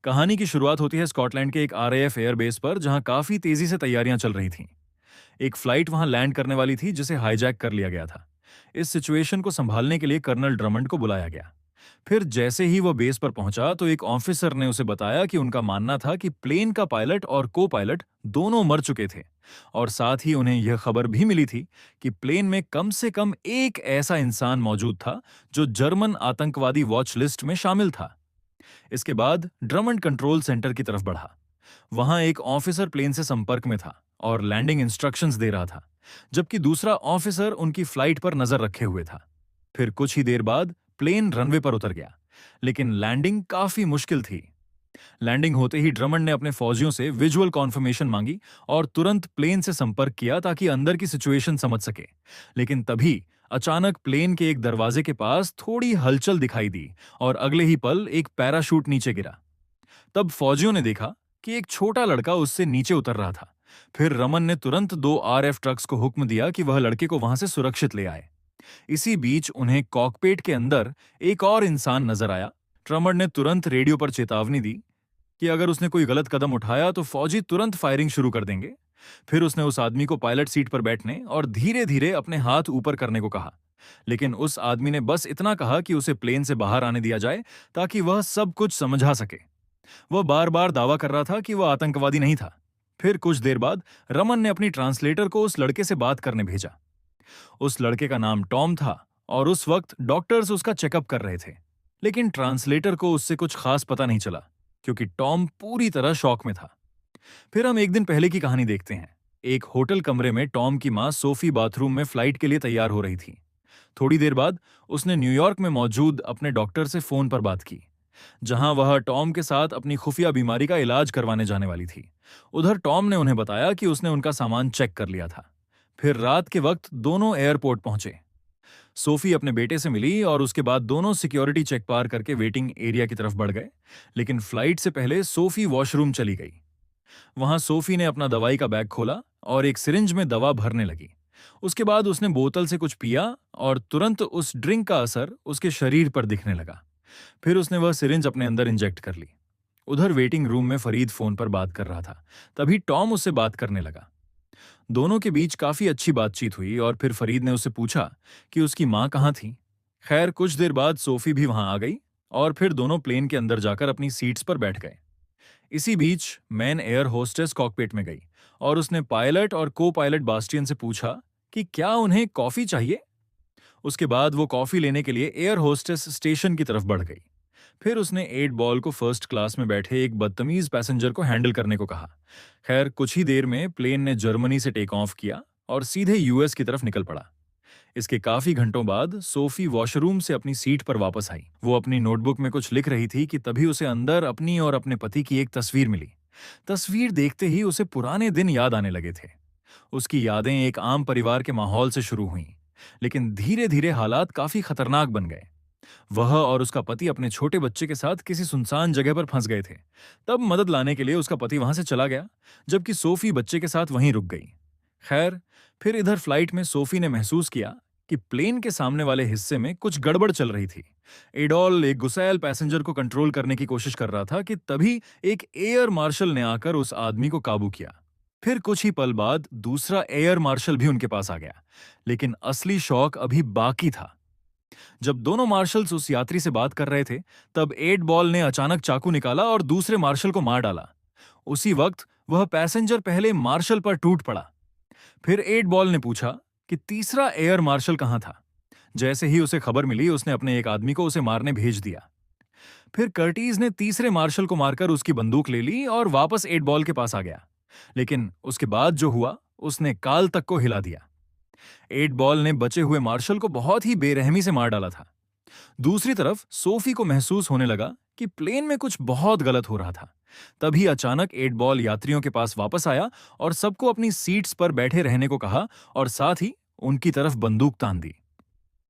कहानी की शुरुआत होती है स्कॉटलैंड के एक आरएएफ एयरबेस पर, जहां काफी तेजी से तैयारियां चल रही थीं। एक फ्लाइट वहां लैंड करने वाली थी जिसे हाईजैक कर लिया गया था। इस सिचुएशन को संभालने के लिए कर्नल ड्रमंड को बुलाया गया। फिर जैसे ही वो बेस पर पहुंचा तो एक ऑफिसर ने उसे बताया कि उनका मानना था कि प्लेन का पायलट और को पायलट दोनों मर चुके थे, और साथ ही उन्हें यह खबर भी मिली थी कि प्लेन में कम से कम एक ऐसा इंसान मौजूद था जो जर्मन आतंकवादी वॉच लिस्ट में शामिल था। इसके बाद ड्रमंड कंट्रोल सेंटर की तरफ बढ़ा। वहां एक ऑफिसर प्लेन से संपर्क में था और लैंडिंग इंस्ट्रक्शंस दे रहा था, जबकि दूसरा ऑफिसर उनकी फ्लाइट पर नजर रखे हुए था। फिर कुछ ही देर बाद प्लेन रनवे पर उतर गया, लेकिन लैंडिंग काफी मुश्किल थी। लैंडिंग होते ही ड्रमंड ने अपने फौजियों से विजुअल कॉन्फर्मेशन मांगी और तुरंत प्लेन से संपर्क किया ताकि अंदर की सिचुएशन समझ सके। लेकिन तभी अचानक प्लेन के एक दरवाजे के पास थोड़ी हलचल दिखाई दी और अगले ही पल एक पैराशूट नीचे गिरा। तब फौजियों ने देखा कि एक छोटा लड़का उससे नीचे उतर रहा था। फिर रमन ने तुरंत दो आरएफ ट्रक्स को हुक्म दिया कि वह लड़के को वहां से सुरक्षित ले आए। इसी बीच उन्हें कॉकपिट के अंदर एक और इंसान नजर आया। ट्रमर ने तुरंत रेडियो पर चेतावनी दी कि अगर उसने कोई गलत कदम उठाया तो फौजी तुरंत फायरिंग शुरू कर देंगे। फिर उसने उस आदमी को पायलट सीट पर बैठने और धीरे धीरे अपने हाथ ऊपर करने को कहा। लेकिन उस आदमी ने बस इतना कहा कि उसे प्लेन से बाहर आने दिया जाए ताकि वह सब कुछ समझा सके। वह बार बार दावा कर रहा था कि वह आतंकवादी नहीं था। फिर कुछ देर बाद रमन ने अपनी ट्रांसलेटर को उस लड़के से बात करने भेजा। उस लड़के का नाम टॉम था और उस वक्त डॉक्टर्स उसका चेकअप कर रहे थे। लेकिन ट्रांसलेटर को उससे कुछ खास पता नहीं चला, क्योंकि टॉम पूरी तरह शॉक में था। फिर हम एक दिन पहले की कहानी देखते हैं। एक होटल कमरे में टॉम की मां सोफी बाथरूम में फ्लाइट के लिए तैयार हो रही थी। थोड़ी देर बाद उसने न्यूयॉर्क में मौजूद अपने डॉक्टर से फोन पर बात की, जहां वह टॉम के साथ अपनी खुफिया बीमारी का इलाज करवाने जाने वाली थी। उधर टॉम ने उन्हें बताया कि उसने उनका सामान चेक कर लिया था। फिर रात के वक्त दोनों एयरपोर्ट पहुंचे। सोफी अपने बेटे से मिली और उसके बाद दोनों सिक्योरिटी चेक पार करके वेटिंग एरिया की तरफ बढ़ गए। लेकिन फ्लाइट से पहले सोफी वॉशरूम चली गई। वहां सोफी ने अपना दवाई का बैग खोला और एक सिरिंज में दवा भरने लगी। उसके बाद उसने बोतल से कुछ पिया और तुरंत उस ड्रिंक का असर उसके शरीर पर दिखने लगा। फिर उसने वह सिरिंज अपने अंदर इंजेक्ट कर ली। उधर वेटिंग रूम में फरीद फोन पर बात कर रहा था। तभी टॉम उससे बात करने लगा। दोनों के बीच काफी अच्छी बातचीत हुई और फिर फरीद ने उससे पूछा कि उसकी मां कहाँ थी। खैर कुछ देर बाद सोफी भी वहां आ गई और फिर दोनों प्लेन के अंदर जाकर अपनी सीट्स पर बैठ गए। इसी बीच मैन एयर होस्टेस कॉकपिट में गई और उसने पायलट और को पायलट बास्टियन से पूछा कि क्या उन्हें कॉफी चाहिए। उसके बाद वो कॉफी लेने के लिए एयर होस्टेस स्टेशन की तरफ बढ़ गई। फिर उसने 8 बॉल को फर्स्ट क्लास में बैठे एक बदतमीज पैसेंजर को हैंडल करने को कहा। खैर कुछ ही देर में प्लेन ने जर्मनी से टेक ऑफ किया और सीधे यूएस की तरफ निकल पड़ा। इसके काफी घंटों बाद सोफी वॉशरूम से अपनी सीट पर वापस आई। वो अपनी नोटबुक में कुछ लिख रही थी कि तभी उसे अंदर अपनी और अपने पति की एक तस्वीर मिली। तस्वीर देखते ही उसे पुराने दिन याद आने लगे थे। उसकी यादें एक आम परिवार के माहौल से शुरू हुईं, लेकिन धीरे धीरे हालात काफी खतरनाक बन गए। वह और उसका पति अपने छोटे बच्चे के साथ किसी सुनसान जगह पर फंस गए थे। तब मदद लाने के लिए उसका पति वहां से चला गया, जबकि सोफी बच्चे के साथ वहीं रुक गई। खैर फिर इधर फ्लाइट में सोफी ने महसूस किया कि प्लेन के सामने वाले हिस्से में कुछ गड़बड़ चल रही थी। एडोल एक गुस्सैल पैसेंजर को कंट्रोल करने की कोशिश कर रहा था कि तभी एक एयर मार्शल ने आकर उस आदमी को काबू किया। फिर कुछ ही पल बाद दूसरा एयर मार्शल भी उनके पास आ गया, लेकिन असली शौक अभी बाकी था। जब दोनों मार्शल्स उस यात्री से बात कर रहे थे, तब 8 बॉल ने अचानक चाकू निकाला और दूसरे मार्शल को मार डाला। उसी वक्त वह पैसेंजर पहले मार्शल पर टूट पड़ा। फिर 8 बॉल ने पूछा कि तीसरा एयर मार्शल कहां था। जैसे ही उसे खबर मिली, उसने अपने एक आदमी को उसे मारने भेज दिया। फिर कर्टीज ने तीसरे मार्शल को मारकर उसकी बंदूक ले ली और वापस 8 बॉल के पास आ गया। लेकिन उसके बाद जो हुआ, उसने काल तक को हिला दिया। 8 बॉल ने बचे हुए मार्शल को बहुत ही बेरहमी से मार डाला था। दूसरी तरफ सोफी को महसूस होने लगा कि प्लेन में कुछ बहुत गलत हो रहा था। तभी अचानक 8 बॉल यात्रियों के पास वापस आया और सबको अपनी सीट्स पर बैठे रहने को कहा और साथ ही उनकी तरफ बंदूक तान दी।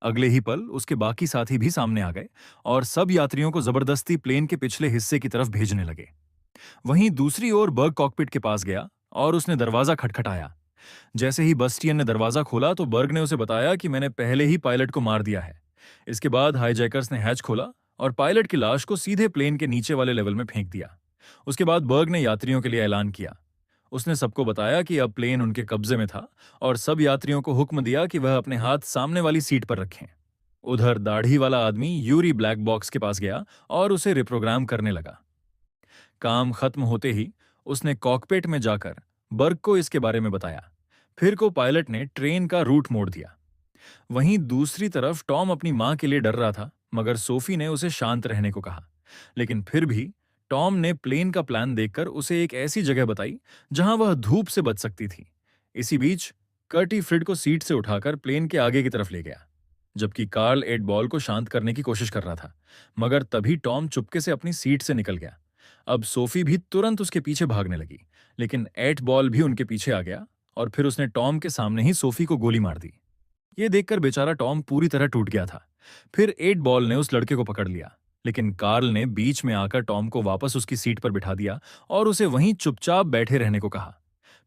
अगले ही पल उसके बाकी साथी भी सामने आ गए और सब यात्रियों को जबरदस्ती प्लेन के पिछले हिस्से की तरफ भेजने लगे। वहीं दूसरी ओर बर्ग कॉकपिट के पास गया और उसने दरवाजा खटखटाया। जैसे ही बस्टियन ने दरवाजा खोला तो बर्ग ने उसे बताया कि मैंने पहले ही पायलट को मार दिया है। इसके बाद हाईजैकर्स ने हैच खोला और पायलट की लाश को सीधे प्लेन के नीचे वाले लेवल में फेंक दिया। उसके बाद बर्ग ने यात्रियों के लिए ऐलान किया। उसने सबको बताया कि अब प्लेन उनके कब्जे में था और सब यात्रियों को हुक्म दिया कि वह अपने हाथ सामने वाली सीट पर रखें। उधर दाढ़ी वाला आदमी यूरी ब्लैक बॉक्स के पास गया और उसे रिप्रोग्राम करने लगा। काम खत्म होते ही उसने कॉकपिट में जाकर बर्ग को इसके बारे में बताया। फिर को पायलट ने ट्रेन का रूट मोड़ दिया। वहीं दूसरी तरफ टॉम अपनी मां के लिए डर रहा था, मगर सोफी ने उसे शांत रहने को कहा। लेकिन फिर भी टॉम ने प्लेन का प्लान देखकर उसे एक ऐसी जगह बताई जहां वह धूप से बच सकती थी। इसी बीच कर्टी फ्रिड को सीट से उठाकर प्लेन के आगे की तरफ ले गया, जबकि कार्ल एट बॉल को शांत करने की कोशिश कर रहा था। मगर तभी टॉम चुपके से अपनी सीट से निकल गया। अब सोफी भी तुरंत उसके पीछे भागने लगी, लेकिन एट बॉल भी उनके पीछे आ गया और फिर उसने टॉम के सामने ही सोफी को गोली मार दी। ये देखकर बेचारा टॉम पूरी तरह टूट गया था। फिर एट बॉल ने उस लड़के को पकड़ लिया, लेकिन कार्ल ने बीच में आकर टॉम को वापस उसकी सीट पर बिठा दिया और उसे वहीं चुपचाप बैठे रहने को कहा।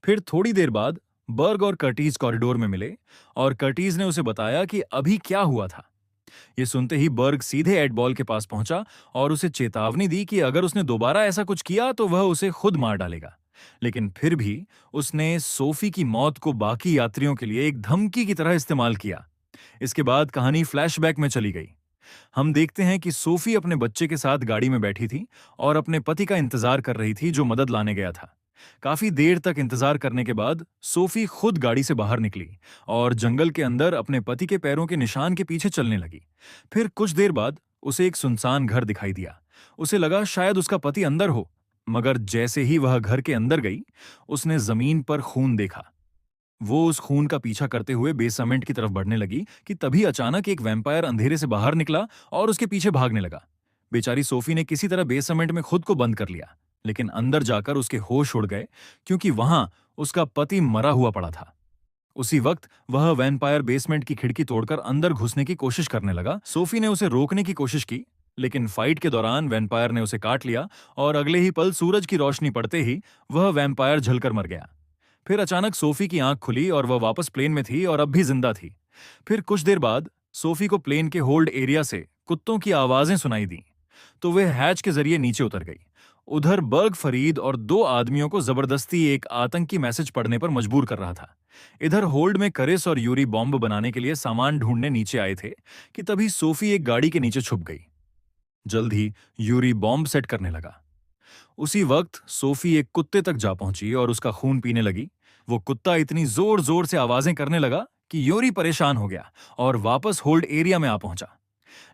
फिर थोड़ी देर बाद बर्ग और कर्टीज कॉरिडोर में मिले और कर्टीज ने उसे बताया कि अभी क्या हुआ था। ये सुनते ही बर्ग सीधे एट बॉल के पास पहुंचा और उसे चेतावनी दी कि अगर उसने दोबारा ऐसा कुछ किया तो वह उसे खुद मार डालेगा। लेकिन फिर भी उसने सोफी की मौत को बाकी यात्रियों के लिए एक धमकी की तरह इस्तेमाल किया। इसके बाद कहानी फ्लैशबैक में चली गई। हम देखते हैं कि सोफी अपने बच्चे के साथ गाड़ी में बैठी थी और अपने पति का इंतजार कर रही थी, जो मदद लाने गया था। काफी देर तक इंतजार करने के बाद सोफी खुद गाड़ी से बाहर निकली और जंगल के अंदर अपने पति के पैरों के निशान के पीछे चलने लगी। फिर कुछ देर बाद उसे एक सुनसान घर दिखाई दिया। उसे लगा शायद उसका पति अंदर हो, मगर जैसे ही वह घर के अंदर गई, उसने जमीन पर खून देखा। वो उस खून का पीछा करते हुए बेसमेंट की तरफ बढ़ने लगी कि तभी अचानक एक वैम्पायर अंधेरे से बाहर निकला और उसके पीछे भागने लगा। बेचारी सोफी ने किसी तरह बेसमेंट में खुद को बंद कर लिया, लेकिन अंदर जाकर उसके होश उड़ गए, क्योंकि वहां उसका पति मरा हुआ पड़ा था। उसी वक्त वह वैम्पायर बेसमेंट की खिड़की तोड़कर अंदर घुसने की कोशिश करने लगा। सोफी ने उसे रोकने की कोशिश की, लेकिन फाइट के दौरान वैम्पायर ने उसे काट लिया और अगले ही पल सूरज की रोशनी पड़ते ही वह वैम्पायर जलकर मर गया। फिर अचानक सोफी की आंख खुली और वह वापस प्लेन में थी और अब भी जिंदा थी। फिर कुछ देर बाद सोफी को प्लेन के होल्ड एरिया से कुत्तों की आवाजें सुनाई दी, तो वह हैच के जरिए नीचे उतर गई। उधर बर्ग फरीद और दो आदमियों को जबरदस्ती एक आतंकी मैसेज पढ़ने पर मजबूर कर रहा था। इधर होल्ड में करिस और यूरी बॉम्ब बनाने के लिए सामान ढूंढने नीचे आए थे कि तभी सोफी एक गाड़ी के नीचे छुप गई। जल्द ही यूरी बॉम्ब सेट करने लगा। उसी वक्त सोफी एक कुत्ते तक जा पहुंची और उसका खून पीने लगी। वो कुत्ता इतनी जोर जोर से आवाजें करने लगा कि यूरी परेशान हो गया और वापस होल्ड एरिया में आ पहुंचा।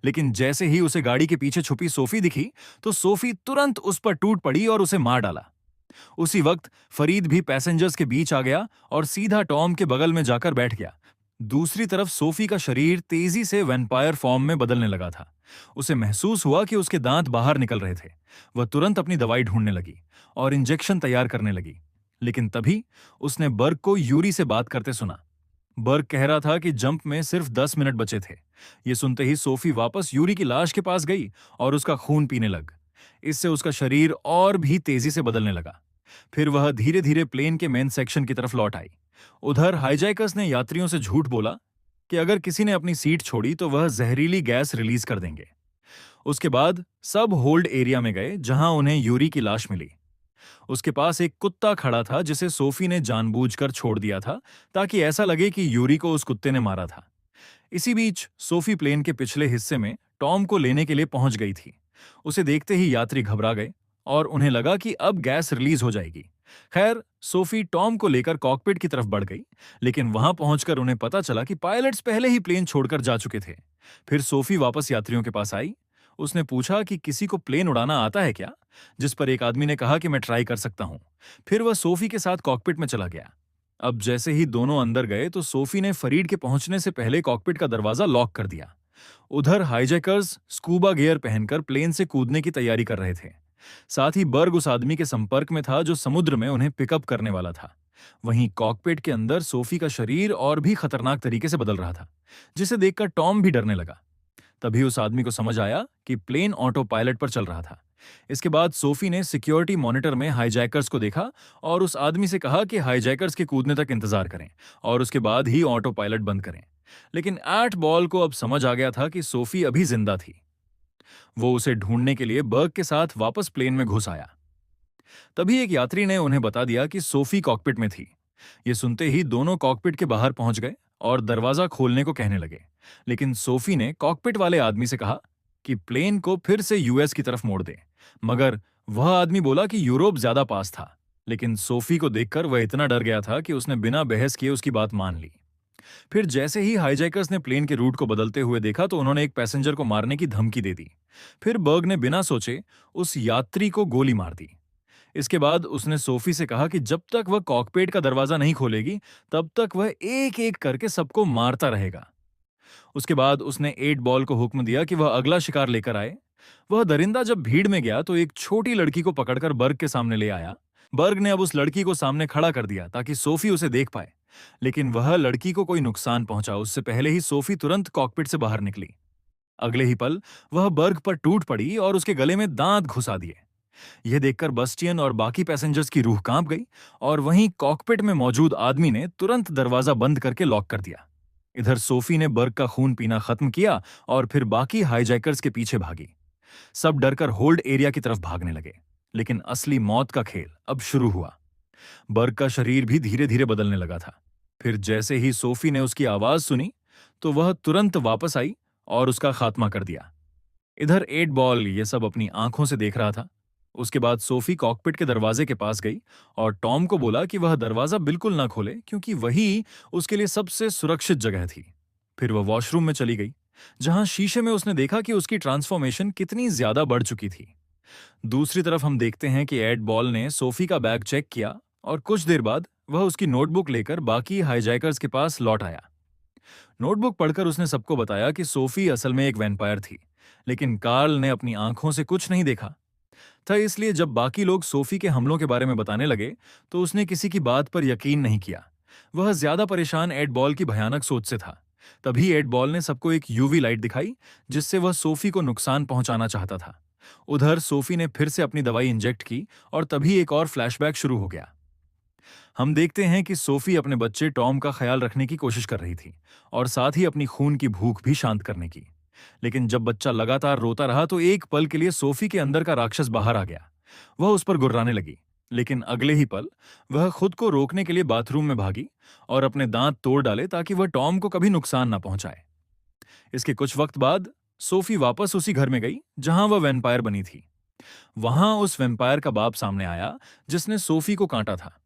लेकिन जैसे ही उसे गाड़ी के पीछे छुपी सोफी दिखी, तो सोफी तुरंत उस पर टूट पड़ी और उसे मार डाला। उसी वक्त फरीद भी पैसेंजर्स के बीच आ गया और सीधा टॉम के बगल में जाकर बैठ गया। दूसरी तरफ सोफी का शरीर तेजी से वैम्पायर फॉर्म में बदलने लगा था। उसे महसूस हुआ कि उसके दांत बाहर निकल रहे थे। वह तुरंत अपनी दवाई ढूंढने लगी और इंजेक्शन तैयार करने लगी। लेकिन तभी उसने बर्ग को यूरी से बात करते सुना। बर्ग कह रहा था कि जंप में सिर्फ 10 मिनट बचे थे। ये सुनते ही सोफी वापस यूरी की लाश के पास गई और उसका खून पीने लग। इससे उसका शरीर और भी तेजी से बदलने लगा। फिर वह धीरे धीरे प्लेन के मेन सेक्शन की तरफ लौट आई। उधर हाईजैकर्स ने यात्रियों से झूठ बोला कि अगर किसी ने अपनी सीट छोड़ी तो वह जहरीली गैस रिलीज कर देंगे। उसके बाद सब होल्ड एरिया में गए, जहां उन्हें यूरी की लाश मिली। उसके पास एक कुत्ता खड़ा था जिसे सोफी ने जानबूझकर छोड़ दिया था, ताकि ऐसा लगे कि यूरी को उस कुत्ते ने मारा था। इसी बीच सोफी प्लेन के पिछले हिस्से में टॉम को लेने के लिए पहुंच गई थी। उसे देखते ही यात्री घबरा गए और उन्हें लगा कि अब गैस रिलीज हो जाएगी। खैर, सोफी टॉम को लेकर कॉकपिट की तरफ बढ़ गई, लेकिन वहां पहुंचकर उन्हें पता चला कि पायलट्स पहले ही प्लेन छोड़कर जा चुके थे। फिर सोफी वापस यात्रियों के पास आई। उसने पूछा कि किसी को प्लेन उड़ाना आता है क्या, जिस पर एक आदमी ने कहा कि मैं ट्राई कर सकता हूं। फिर वह सोफी के साथ कॉकपिट में चला गया। अब जैसे ही दोनों अंदर गए तो सोफी ने फरीद के पहुंचने से पहले कॉकपिट का दरवाजा लॉक कर दिया। उधर हाईजैकर्स स्कूबा गियर पहनकर प्लेन से कूदने की तैयारी कर रहे थे। साथ ही बर्ग उस आदमी के संपर्क में था जो समुद्र में उन्हें पिकअप करने वाला था। वहीं कॉकपिट के अंदर सोफी का शरीर और भी खतरनाक तरीके से बदल रहा था, जिसे देखकर टॉम भी डरने लगा। तभी उस आदमी को समझ आया कि प्लेन ऑटो पायलट पर चल रहा था। इसके बाद सोफी ने सिक्योरिटी मॉनिटर में हाईजैकर्स को देखा और उस आदमी से कहा कि हाईजैकर्स के कूदने तक इंतजार करें और उसके बाद ही ऑटो पायलट बंद करें। लेकिन एट बॉल को अब समझ आ गया था कि सोफी अभी जिंदा थी। वो उसे ढूंढने के लिए बर्ग के साथ वापस प्लेन में घुस आया। तभी एक यात्री ने उन्हें बता दिया कि सोफी कॉकपिट में थी। ये सुनते ही दोनों कॉकपिट के बाहर पहुंच गए और दरवाजा खोलने को कहने लगे। लेकिन सोफी ने कॉकपिट वाले आदमी से कहा कि प्लेन को फिर से यूएस की तरफ मोड़ दे। मगर वह आदमी बोला कि यूरोप ज्यादा पास था। लेकिन सोफी को देखकर वह इतना डर गया था कि उसने बिना बहस किए उसकी बात मान ली। फिर जैसे ही हाईजैकर्स ने प्लेन के रूट को बदलते हुए देखा तो उन्होंने एक पैसेंजर को मारने की धमकी दे दी। फिर बर्ग ने बिना सोचे उस यात्री को गोली मार दी। इसके बाद उसने सोफी से कहा कि जब तक वह कॉकपिट का दरवाजा नहीं खोलेगी तब तक वह एक एक करके सबको मारता रहेगा। उसके बाद उसने 8 बॉल को हुक्म दिया कि वह अगला शिकार लेकर आए। वह दरिंदा जब भीड़ में गया तो एक छोटी लड़की को पकड़कर बर्ग के सामने ले आया। बर्ग ने अब उस लड़की को सामने खड़ा कर दिया ताकि सोफी उसे देख पाए। लेकिन वह लड़की को कोई नुकसान पहुंचा उससे पहले ही सोफी तुरंत कॉकपिट से बाहर निकली। अगले ही पल वह बर्ग पर टूट पड़ी और उसके गले में दांत घुसा दिए। यह देखकर बस्टियन और बाकी पैसेंजर्स की रूह कांप गई और वहीं कॉकपिट में मौजूद आदमी ने तुरंत दरवाजा बंद करके लॉक कर दिया। इधर सोफी ने बर्ग का खून पीना खत्म किया और फिर बाकी हाईजैकर्स के पीछे भागी। सब डरकर होल्ड एरिया की तरफ भागने लगे। लेकिन असली मौत का खेल अब शुरू हुआ। बर्ग का शरीर भी धीरे धीरे बदलने लगा था। फिर जैसे ही सोफी ने उसकी आवाज सुनी तो वह तुरंत वापस आई और उसका खात्मा कर दिया। इधर 8 बॉल ये सब अपनी आंखों से देख रहा था। उसके बाद सोफी कॉकपिट के दरवाजे के पास गई और टॉम को बोला कि वह दरवाजा बिल्कुल ना खोले क्योंकि वही उसके लिए सबसे सुरक्षित जगह थी। फिर वह वॉशरूम में चली गई जहां शीशे में उसने देखा कि उसकी ट्रांसफॉर्मेशन कितनी ज्यादा बढ़ चुकी थी। दूसरी तरफ हम देखते हैं कि एड बॉल ने सोफी का बैग चेक किया और कुछ देर बाद वह उसकी नोटबुक लेकर बाकी हाईजैकर्स के पास लौट आया। नोटबुक पढ़कर उसने सबको बताया कि सोफी असल में एक वैम्पायर थी। लेकिन कार्ल ने अपनी आंखों से कुछ नहीं देखा था, इसलिए जब बाकी लोग सोफी के हमलों के बारे में बताने लगे तो उसने किसी की बात पर यकीन नहीं किया। वह ज्यादा परेशान एड बॉल की भयानक सोच से था। तभी एड बॉल ने सबको एक यूवी लाइट दिखाई जिससे वह सोफी को नुकसान पहुंचाना चाहता था। उधर सोफी ने फिर से अपनी दवाई इंजेक्ट की और तभी एक और फ्लैशबैक शुरू हो गया। हम देखते हैं कि सोफी अपने बच्चे टॉम का ख्याल रखने की कोशिश कर रही थी और साथ ही अपनी खून की भूख भी शांत करने की। लेकिन जब बच्चा लगातार रोता रहा तो एक पल के लिए सोफी के अंदर का राक्षस बाहर आ गया। वह उस पर गुर्राने लगी। लेकिन अगले ही पल वह खुद को रोकने के लिए बाथरूम में भागी और अपने दांत तोड़ डाले ताकि वह टॉम को कभी नुकसान ना पहुंचाए। इसके कुछ वक्त बाद सोफी वापस उसी घर में गई जहां वह वैम्पायर बनी थी। वहां उस वैम्पायर का बाप सामने आया जिसने सोफी को काटा था।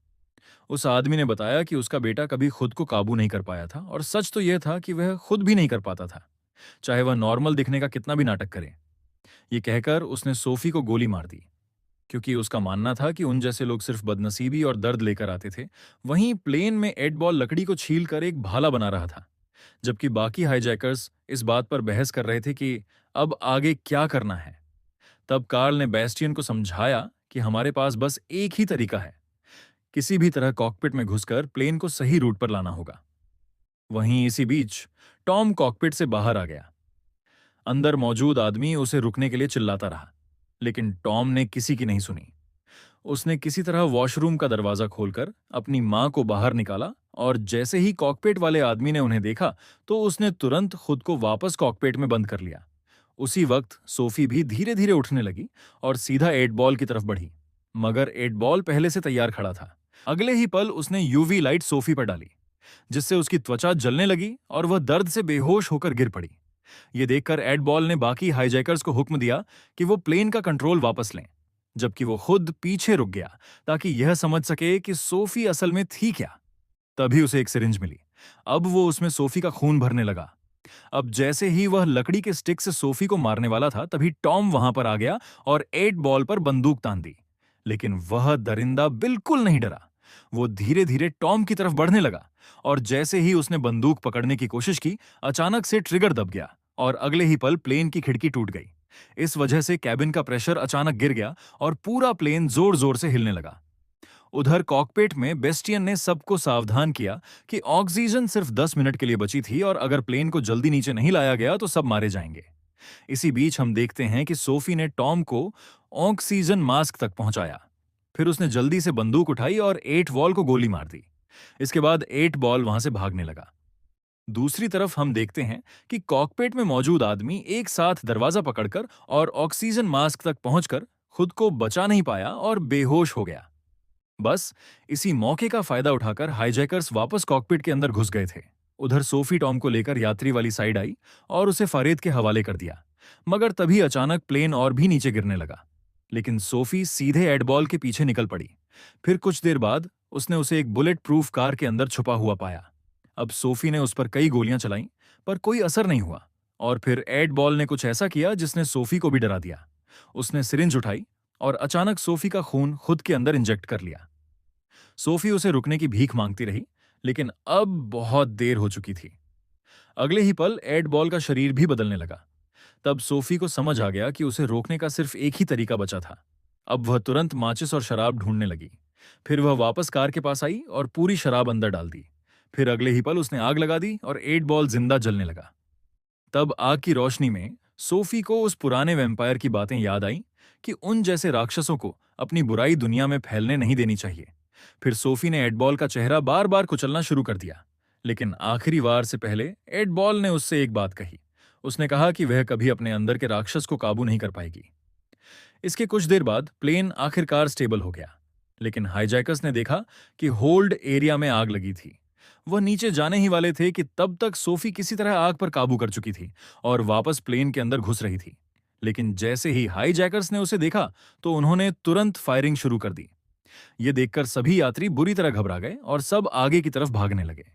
उस आदमी ने बताया कि उसका बेटा कभी खुद को काबू नहीं कर पाया था और सच तो यह था कि वह खुद भी नहीं कर पाता था, चाहे वह नॉर्मल दिखने का कितना भी नाटक करे। ये कहकर उसने सोफी को गोली मार दी क्योंकि उसका मानना था कि उन जैसे लोग सिर्फ बदनसीबी और दर्द लेकर आते थे। वहीं प्लेन में एड बॉल लकड़ी को छील कर एक भाला बना रहा था, जबकि बाकी हाईजैकर्स इस बात पर बहस कर रहे थे कि अब आगे क्या करना है। तब कार्ल ने बेस्टियन को समझाया कि हमारे पास बस एक ही तरीका है, किसी भी तरह कॉकपिट में घुसकर प्लेन को सही रूट पर लाना होगा। वहीं इसी बीच टॉम कॉकपिट से बाहर आ गया। अंदर मौजूद आदमी उसे रुकने के लिए चिल्लाता रहा, लेकिन टॉम ने किसी की नहीं सुनी। उसने किसी तरह वॉशरूम का दरवाजा खोलकर अपनी मां को बाहर निकाला और जैसे ही कॉकपिट वाले आदमी ने उन्हें देखा तो उसने तुरंत खुद को वापस कॉकपिट में बंद कर लिया। उसी वक्त सोफी भी धीरे धीरे उठने लगी और सीधा 8 बॉल की तरफ बढ़ी। मगर 8 बॉल पहले से तैयार खड़ा था। अगले ही पल उसने यूवी लाइट सोफी पर डाली जिससे उसकी त्वचा जलने लगी और वह दर्द से बेहोश होकर गिर पड़ी। यह देखकर एड बॉल ने बाकी हाईजैकर्स को हुक्म दिया कि वो प्लेन का कंट्रोल वापस लें, जबकि वो खुद पीछे रुक गया ताकि यह समझ सके कि सोफी असल में थी क्या। तभी उसे एक सिरिंज मिली। अब वो उसमें सोफी का खून भरने लगा। अब जैसे ही वह लकड़ी के स्टिक से सोफी को मारने वाला था तभी टॉम वहां पर आ गया और 8 बॉल पर बंदूक तान दी। लेकिन वह दरिंदा बिल्कुल नहीं डरा। वो धीरे धीरे टॉम की तरफ बढ़ने लगा और जैसे ही उसने बंदूक पकड़ने की कोशिश की अचानक से ट्रिगर दब गया और अगले ही पल प्लेन की खिड़की टूट गई। इस वजह से कैबिन का प्रेशर अचानक गिर गया और पूरा प्लेन जोर जोर से हिलने लगा। उधर कॉकपिट में बेस्टियन ने सबको सावधान किया कि ऑक्सीजन सिर्फ 10 मिनट के लिए बची थी और अगर प्लेन को जल्दी नीचे नहीं लाया गया तो सब मारे जाएंगे। इसी बीच हम देखते हैं कि सोफी ने टॉम को ऑक्सीजन मास्क तक पहुंचाया। फिर उसने जल्दी से बंदूक उठाई और 8 बॉल को गोली मार दी। इसके बाद 8 बॉल वहां से भागने लगा। दूसरी तरफ हम देखते हैं कि कॉकपिट में मौजूद आदमी एक साथ दरवाजा पकड़कर और ऑक्सीजन मास्क तक पहुंचकर खुद को बचा नहीं पाया और बेहोश हो गया। बस इसी मौके का फायदा उठाकर हाईजैकर्स वापस कॉकपिट के अंदर घुस गए थे। उधर सोफी टॉम को लेकर यात्री वाली साइड आई और उसे फारेद के हवाले कर दिया। मगर तभी अचानक प्लेन और भी नीचे गिरने लगा। लेकिन सोफी सीधे एडबॉल के पीछे निकल पड़ी। फिर कुछ देर बाद उसने उसे एक बुलेट प्रूफ कार के अंदर छुपा हुआ पाया। अब सोफी ने उस पर कई गोलियां चलाईं, पर कोई असर नहीं हुआ। और फिर एड बॉल ने कुछ ऐसा किया जिसने सोफी को भी डरा दिया। उसने सिरिंज उठाई और अचानक सोफी का खून खुद के अंदर इंजेक्ट कर लिया। सोफी उसे रुकने की भीख मांगती रही, लेकिन अब बहुत देर हो चुकी थी। अगले ही पल एड बॉल का शरीर भी बदलने लगा। तब सोफी को समझ आ गया कि उसे रोकने का सिर्फ एक ही तरीका बचा था। अब वह तुरंत माचिस और शराब ढूंढने लगी। फिर वह वापस कार के पास आई और पूरी शराब अंदर डाल दी। फिर अगले ही पल उसने आग लगा दी और एट बॉल जिंदा जलने लगा। तब आग की रोशनी में सोफी को उस पुराने वैम्पायर की बातें याद आई कि उन जैसे राक्षसों को अपनी बुराई दुनिया में फैलने नहीं देनी चाहिए। फिर सोफी ने एडबॉल का चेहरा बार बार कुचलना शुरू कर दिया। लेकिन आखिरी वार से पहले एडबॉल ने उससे एक बात कही। उसने कहा कि वह कभी अपने अंदर के राक्षस को काबू नहीं कर पाएगी। इसके कुछ देर बाद प्लेन आखिरकार स्टेबल हो गया। लेकिन हाईजैकर्स ने देखा कि होल्ड एरिया में आग लगी थी। वह नीचे जाने ही वाले थे कि तब तक सोफी किसी तरह आग पर काबू कर चुकी थी और वापस प्लेन के अंदर घुस रही थी। लेकिन जैसे ही हाईजैकर्स ने उसे देखा तो उन्होंने तुरंत फायरिंग शुरू कर दी। ये देखकर सभी यात्री बुरी तरह घबरा गए और सब आगे की तरफ भागने लगे।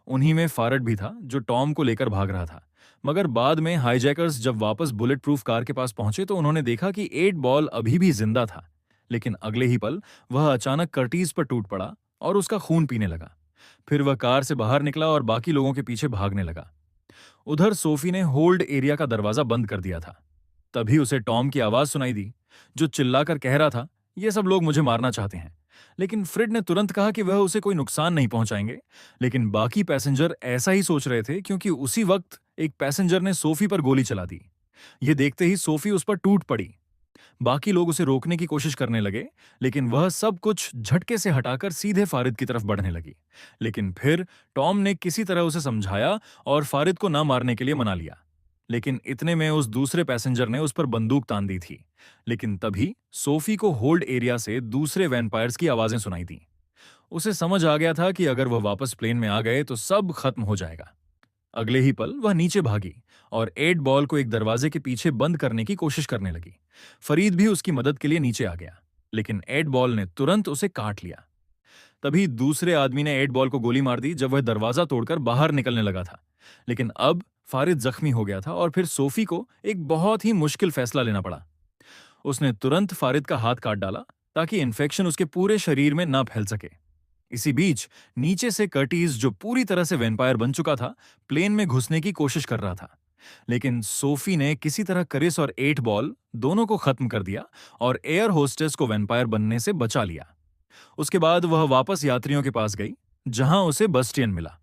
उन्हीं में फारड भी था, जो टॉम को लेकर भाग रहा था। मगर बाद में हाईजैकर्स जब वापस बुलेट प्रूफ कार के पास पहुंचे तो उन्होंने देखा कि एट बॉल अभी भी जिंदा था। लेकिन अगले ही पल वह अचानक कर्टीज पर टूट पड़ा और उसका खून पीने लगा। फिर वह कार से बाहर निकला और बाकी लोगों के पीछे भागने लगा। उधर सोफी ने होल्ड एरिया का दरवाजा बंद कर दिया था। तभी उसे टॉम की आवाज सुनाई दी, जो चिल्लाकर कह रहा था, ये सब लोग मुझे मारना चाहते हैं। लेकिन फ्रिड ने तुरंत कहा कि वह उसे कोई नुकसान नहीं पहुंचाएंगे। लेकिन बाकी पैसेंजर ऐसा ही सोच रहे थे, क्योंकि उसी वक्त एक पैसेंजर ने सोफी पर गोली चला दी। यह देखते ही सोफी उस पर टूट पड़ी। बाकी लोग उसे रोकने की कोशिश करने लगे, लेकिन वह सब कुछ झटके से हटाकर सीधे फारिद की तरफ बढ़ने लगी। लेकिन फिर टॉम ने किसी तरह उसे समझाया और फारिद को न मारने के लिए मना लिया। लेकिन इतने में उस दूसरे पैसेंजर ने उस पर बंदूक तान दी थी। लेकिन तभी सोफी को होल्ड एरिया से दूसरे वैम्पायर्स की आवाजें सुनाई दी। उसे समझ आ गया था कि अगर वह वापस प्लेन में आ गए तो सब खत्म हो जाएगा। अगले ही पल वह नीचे भागी और एट बॉल को एक दरवाजे के पीछे बंद करने की कोशिश करने लगी। फरीद भी उसकी मदद के लिए नीचे आ गया, लेकिन एट बॉल ने तुरंत उसे काट लिया। तभी दूसरे आदमी ने एट बॉल को गोली मार दी जब वह दरवाजा तोड़कर बाहर निकलने लगा था। लेकिन अब फारिद जख्मी हो गया था और फिर सोफी को एक बहुत ही मुश्किल फैसला लेना पड़ा। उसने तुरंत फारिद का हाथ काट डाला ताकि इन्फेक्शन उसके पूरे शरीर में ना फैल सके। इसी बीच नीचे से कर्टीज, जो पूरी तरह से वैम्पायर बन चुका था, प्लेन में घुसने की कोशिश कर रहा था। लेकिन सोफी ने किसी तरह करिस और एट बॉल दोनों को खत्म कर दिया और एयर होस्टेस को वैम्पायर बनने से बचा लिया। उसके बाद वह वापस यात्रियों के पास गई, जहां उसे बस्टियन मिला।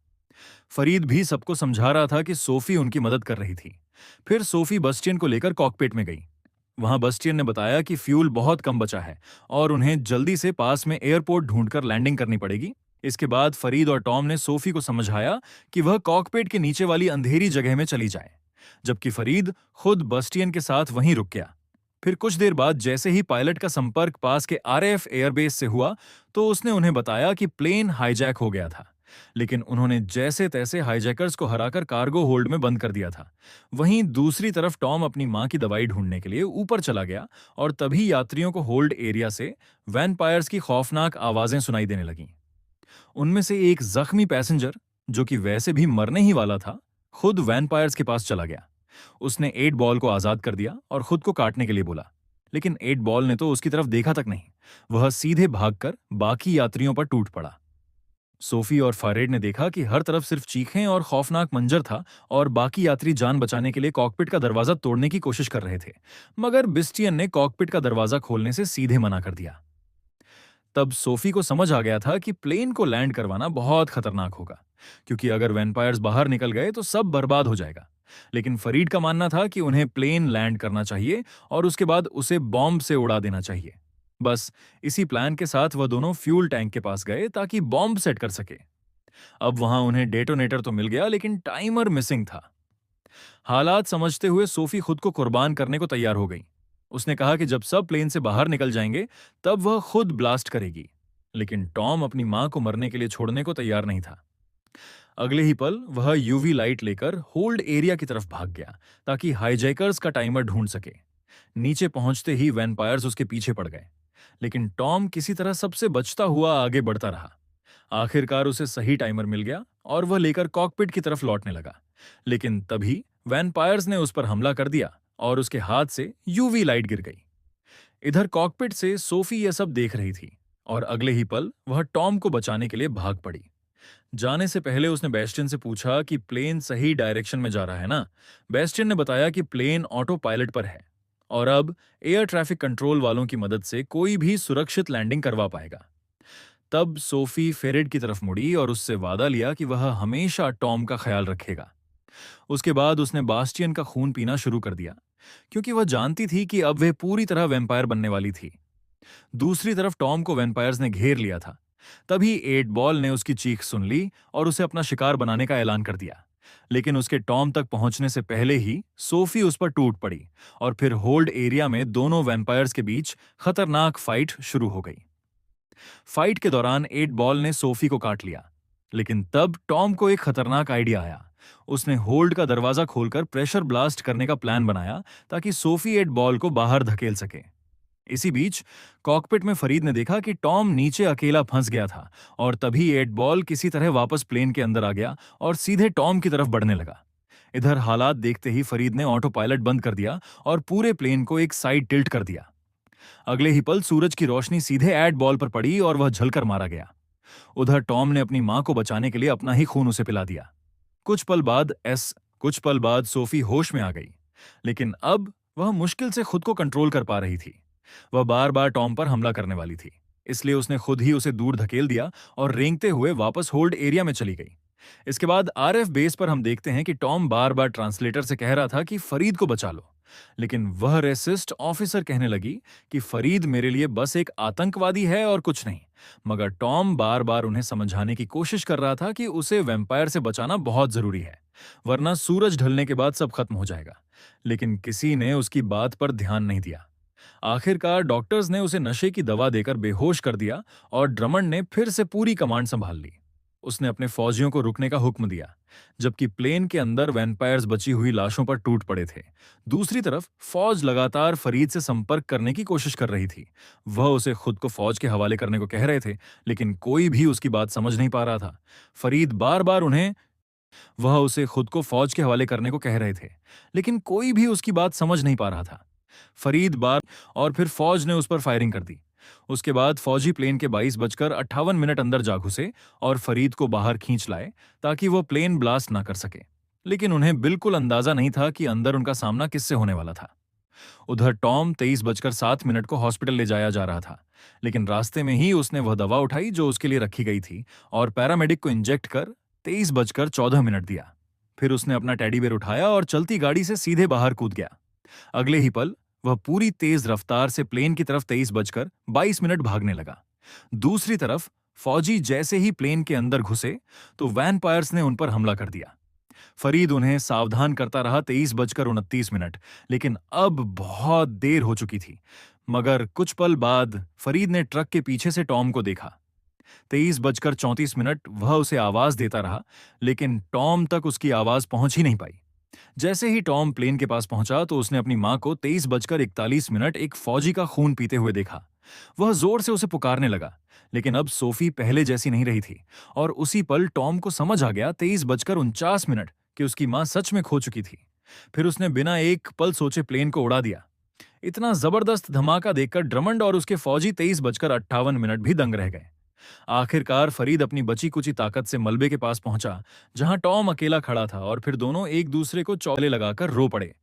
फरीद भी सबको समझा रहा था कि सोफी उनकी मदद कर रही थी। फिर सोफी बस्टियन को लेकर कॉकपिट में गई। वहां बस्टियन ने बताया कि फ्यूल बहुत कम बचा है और उन्हें जल्दी से पास में एयरपोर्ट ढूंढकर लैंडिंग करनी पड़ेगी। इसके बाद फरीद और टॉम ने सोफी को समझाया कि वह कॉकपिट के नीचे वाली अंधेरी जगह में चली जाए, जबकि फरीद खुद बस्टियन के साथ वहीं रुक गया। फिर कुछ देर बाद जैसे ही पायलट का संपर्क पास के आरएएफ एयरबेस से हुआ तो उसने उन्हें बताया कि प्लेन हाईजैक हो गया था। लेकिन उन्होंने जैसे तैसे हाईजैकर्स को हराकर कार्गो होल्ड में बंद कर दिया था। वहीं दूसरी तरफ टॉम अपनी मां की दवाई ढूंढने के लिए ऊपर चला गया और तभी यात्रियों को होल्ड एरिया से वैम्पायर्स की खौफनाक आवाजें सुनाई देने लगीं। उनमें से एक जख्मी पैसेंजर, जो कि वैसे भी मरने ही वाला था, खुद वैम्पायर्स के पास चला गया। उसने एट बॉल को आजाद कर दिया और खुद को काटने के लिए बोला। लेकिन एट बॉल ने तो उसकी तरफ देखा तक नहीं। वह सीधे भागकर बाकी यात्रियों पर टूट पड़ा। सोफी और फारेड ने देखा कि हर तरफ सिर्फ चीखें और खौफनाक मंजर था और बाकी यात्री जान बचाने के लिए कॉकपिट का दरवाजा तोड़ने की कोशिश कर रहे थे। मगर बिस्टियन ने कॉकपिट का दरवाजा खोलने से सीधे मना कर दिया। तब सोफी को समझ आ गया था कि प्लेन को लैंड करवाना बहुत खतरनाक होगा, क्योंकि अगर वैम्पायर्स बाहर निकल गए तो सब बर्बाद हो जाएगा। लेकिन फरीद का मानना था कि उन्हें प्लेन लैंड करना चाहिए और उसके बाद उसे बॉम्ब से उड़ा देना चाहिए। बस इसी प्लान के साथ वह दोनों फ्यूल टैंक के पास गए ताकि बॉम्ब सेट कर सके। अब वहां उन्हें डेटोनेटर तो मिल गया, लेकिन टाइमर मिसिंग था। हालात समझते हुए सोफी खुद को कुर्बान करने को तैयार हो गई। उसने कहा कि जब सब प्लेन से बाहर निकल जाएंगे तब वह खुद ब्लास्ट करेगी। लेकिन टॉम अपनी मां को मरने के लिए छोड़ने को तैयार नहीं था। अगले ही पल वह यूवी लाइट लेकर होल्ड एरिया की तरफ भाग गया ताकि हाईजैकर्स का टाइमर ढूंढ सके। नीचे पहुंचते ही वैम्पायर्स उसके पीछे पड़ गए, लेकिन टॉम किसी तरह सबसे बचता हुआ आगे बढ़ता रहा। आखिरकार उसे सही टाइमर मिल गया और वह लेकर कॉकपिट की तरफ लौटने लगा। लेकिन तभी वैम्पायर्स ने उस पर हमला कर दिया और उसके हाथ से यूवी लाइट गिर गई। इधर कॉकपिट से सोफी यह सब देख रही थी और अगले ही पल वह टॉम को बचाने के लिए भाग पड़ी। जाने से पहले उसने बेस्टियन से पूछा कि प्लेन सही डायरेक्शन में जा रहा है ना। बेस्टियन ने बताया कि प्लेन ऑटो पायलट पर है और अब एयर ट्रैफिक कंट्रोल वालों की मदद से कोई भी सुरक्षित लैंडिंग करवा पाएगा। तब सोफी फेरेड की तरफ मुड़ी और उससे वादा लिया कि वह हमेशा टॉम का ख्याल रखेगा। उसके बाद उसने बास्टियन का खून पीना शुरू कर दिया, क्योंकि वह जानती थी कि अब वह पूरी तरह वैम्पायर बनने वाली थी। दूसरी तरफ टॉम को वैम्पायर्स ने घेर लिया था। तभी एट बॉल ने उसकी चीख सुन ली और उसे अपना शिकार बनाने का ऐलान कर दिया। लेकिन उसके टॉम तक पहुंचने से पहले ही सोफी उस पर टूट पड़ी और फिर होल्ड एरिया में दोनों वैम्पायर्स के बीच खतरनाक फाइट शुरू हो गई। फाइट के दौरान एट बॉल ने सोफी को काट लिया, लेकिन तब टॉम को एक खतरनाक आइडिया आया। उसने होल्ड का दरवाजा खोलकर प्रेशर ब्लास्ट करने का प्लान बनाया ताकि सोफी एट बॉल को बाहर धकेल सके। इसी बीच कॉकपिट में फरीद ने देखा कि टॉम नीचे अकेला फंस गया था और तभी एट बॉल किसी तरह वापस प्लेन के अंदर आ गया और सीधे टॉम की तरफ बढ़ने लगा। इधर हालात देखते ही फरीद ने ऑटो पायलट बंद कर दिया और पूरे प्लेन को एक साइड टिल्ट कर दिया। अगले ही पल सूरज की रोशनी सीधे एट बॉल पर पड़ी और वह झलकर मारा गया। उधर टॉम ने अपनी मां को बचाने के लिए अपना ही खून उसे पिला दिया। कुछ पल बाद सोफी होश में आ गई, लेकिन अब वह मुश्किल से खुद को कंट्रोल कर पा रही थी। वह बार बार टॉम पर हमला करने वाली थी, इसलिए उसने खुद ही उसे दूर धकेल दिया और रेंगते हुए वापस होल्ड एरिया में चली गई। इसके बाद आरएफ बेस पर हम देखते हैं कि टॉम बार बार ट्रांसलेटर से कह रहा था कि फरीद को बचा लो, लेकिन वह रेसिस्ट ऑफिसर कहने लगी कि फरीद मेरे लिए बस एक आतंकवादी है और कुछ नहीं। मगर टॉम बार बार उन्हें समझाने की कोशिश कर रहा था कि उसे वैम्पायर से बचाना बहुत जरूरी है, वरना सूरज ढलने के बाद सब खत्म हो जाएगा। लेकिन किसी ने उसकी बात पर ध्यान नहीं दिया। आखिरकार डॉक्टर्स ने उसे नशे की दवा देकर बेहोश कर दिया और ड्रमंड ने फिर से पूरी कमांड संभाल ली। उसने अपने फौजियों को रुकने का हुक्म दिया, जबकि प्लेन के अंदर वैम्पायर्स बची हुई लाशों पर टूट पड़े थे। दूसरी तरफ फौज लगातार फरीद से संपर्क करने की कोशिश कर रही थी। वह उसे खुद को फौज के हवाले करने को कह रहे थे, लेकिन कोई भी उसकी बात समझ नहीं पा रहा था। फरीद बार बार उन्हें वह उसे खुद को फौज के हवाले करने को कह रहे थे, लेकिन कोई भी उसकी बात समझ नहीं पा रहा था। फरीद बार और फिर फौज ने उस पर फायरिंग कर दी। उसके बाद फौजी प्लेन के 22:58 अंदर जा घुसे और फरीद को बाहर खींच लाए ताकि वो प्लेन ब्लास्ट ना कर सके। लेकिन उन्हें बिल्कुल अंदाजा नहीं था कि अंदर उनका सामना किससे होने वाला था। उधर टॉम 23:07 को हॉस्पिटल ले जाया जा रहा था, लेकिन रास्ते में ही उसने वह दवा उठाई जो उसके लिए रखी गई थी और पैरामेडिक को इंजेक्ट कर 23:14 दिया। फिर उसने अपना टेडी बेयर उठाया और चलती गाड़ी से सीधे बाहर कूद गया। अगले ही पल वह पूरी तेज रफ्तार से प्लेन की तरफ 23:22 भागने लगा। दूसरी तरफ फौजी जैसे ही प्लेन के अंदर घुसे तो वैम्पायर्स ने उन पर हमला कर दिया। फरीद उन्हें सावधान करता रहा 23:29, लेकिन अब बहुत देर हो चुकी थी। मगर कुछ पल बाद फरीद ने ट्रक के पीछे से टॉम को देखा। 23:34 वह उसे आवाज देता रहा, लेकिन टॉम तक उसकी आवाज पहुंच ही नहीं पाई। जैसे ही टॉम प्लेन के पास पहुंचा तो उसने अपनी मां को 23:41 एक फौजी का खून पीते हुए देखा। वह जोर से उसे पुकारने लगा, लेकिन अब सोफी पहले जैसी नहीं रही थी और उसी पल टॉम को समझ आ गया 23:49 कि उसकी मां सच में खो चुकी थी। फिर उसने बिना एक पल सोचे प्लेन को उड़ा दिया। इतना जबरदस्त धमाका देखकर ड्रमंड और उसके फौजी 23:58 भी दंग रह गए। आखिरकार फरीद अपनी बची कुची ताकत से मलबे के पास पहुंचा, जहां टॉम अकेला खड़ा था और फिर दोनों एक दूसरे को चौले लगाकर रो पड़े।